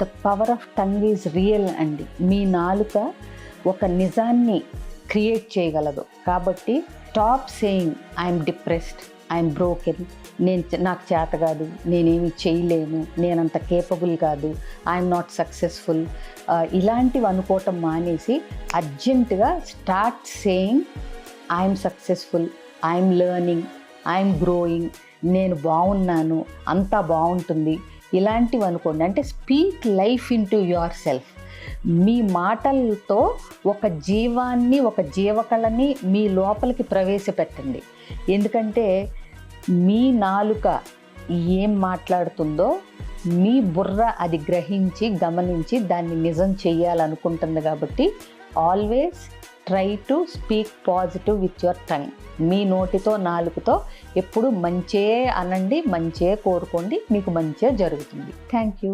The power of tongue is real అండి. మీ నాలుక ఒక నిజాన్ని క్రియేట్ చేయగలదు. కాబట్టి stop saying I'm depressed, I'm broken, నాకు చేత కాదు, నేనేమి చేయలేను, నేనంత కేపబుల్ కాదు, ఐఎమ్ నాట్ సక్సెస్ఫుల్, ఇలాంటివి అనుకోవటం మానేసి అర్జెంటుగా start saying I'm successful, I'm learning, I'm growing, నేను బాగున్నాను, అంతా బాగుంటుంది, ఇలాంటివి అనుకోండి. అంటే speak life into yourself. మీ మాటలతో ఒక జీవాన్ని, ఒక జీవకళని మీ లోపలికి ప్రవేశపెట్టండి. ఎందుకంటే మీ నాలుక ఏం మాట్లాడుతుందో మీ బుర్ర అది గ్రహించి గమనించి దాన్ని నిజం చెయ్యాలనుకుంటుంది. కాబట్టి always try to speak positive with your tongue. మీ నోటితో నాలుకతో ఎప్పుడు మంచే అనండి, మంచే కోరుకోండి, మీకు మంచే జరుగుతుంది. Thank you.